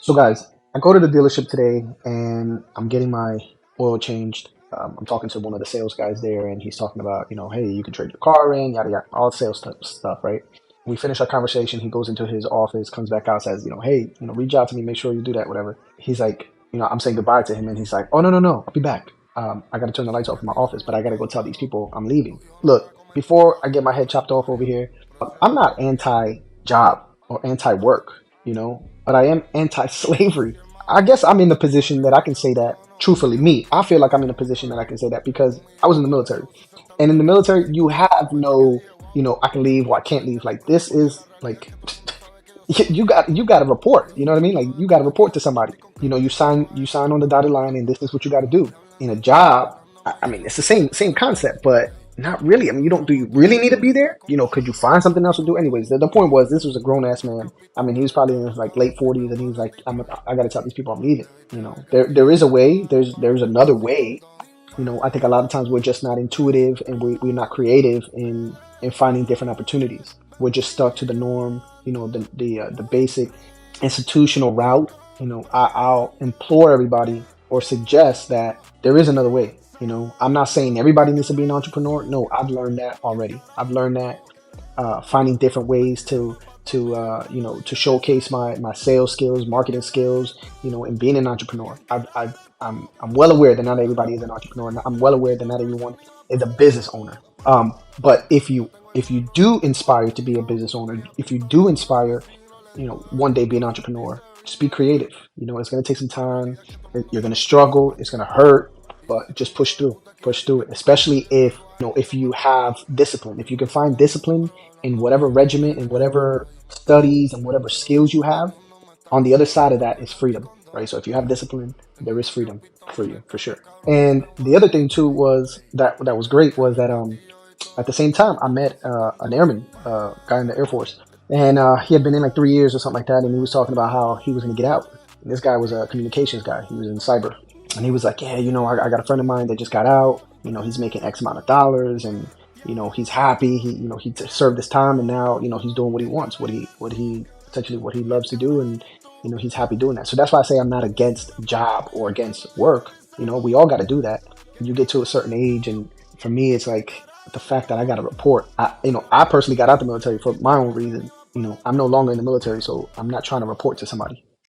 So, guys, I go to the dealership today and I'm getting my oil changed. I'm talking to one of the sales guys there, and he's talking about, hey, you can trade your car in, yada yada, all sales stuff, right? We finish our conversation. He goes into his office, comes back out, says, hey, reach out to me, make sure you do that, whatever. He's like, I'm saying goodbye to him, and he's like, oh no, I'll be back. I got to turn the lights off in my office, but I got to go tell these people I'm leaving. Look, before I get my head chopped off over here, I'm not anti-job or anti-work, but I am anti-slavery. I guess I'm in the position that I can say that truthfully. Me, I feel like I'm in a position that I can say that because I was in the military, and in the military, you have no, I can leave or I can't leave. Like this is like you got to report. You know what I mean? Like you got to report to somebody. You sign on the dotted line, and this is what you got to do. In a job, I mean, it's the same concept, but not really. I mean, you don't. Do you really need to be there? Could you find something else to do? Anyways, the point was this was a grown ass man. I mean, he was probably in his like late 40s, and he was like, I got to tell these people I'm leaving. There is a way. There's another way. I think a lot of times we're just not intuitive, and we're not creative in finding different opportunities. We're just stuck to the norm. The basic institutional route. I'll implore everybody or suggest that there is another way. I'm not saying everybody needs to be an entrepreneur. No, I've learned that already. I've learned that finding different ways to showcase my sales skills, marketing skills, and being an entrepreneur. I'm well aware that not everybody is an entrepreneur. I'm well aware that not everyone is a business owner. But if you do inspire to be a business owner, if you do inspire, one day be an entrepreneur, just be creative. It's going to take some time. You're going to struggle. It's going to hurt, but just push through it. Especially if you have discipline, if you can find discipline in whatever regiment and whatever studies and whatever skills you have, on the other side of that is freedom, right? So if you have discipline, there is freedom for you for sure. And the other thing too was that was great was that at the same time I met an airman guy in the Air Force, and he had been in like 3 years or something like that, and he was talking about how he was going to get out. And this guy was a communications guy. He was in cyber, and he was like, yeah, I got a friend of mine that just got out. He's making X amount of dollars, and he's happy. He served his time, and now he's doing what he wants, what he essentially what he loves to do, and he's happy doing that. So that's why I say I'm not against job or against work. We all got to do that. You get to a certain age, and for me, it's like the fact that I got to report. I personally got out the military for my own reason. I'm no longer in the military, so I'm not trying to report to somebody.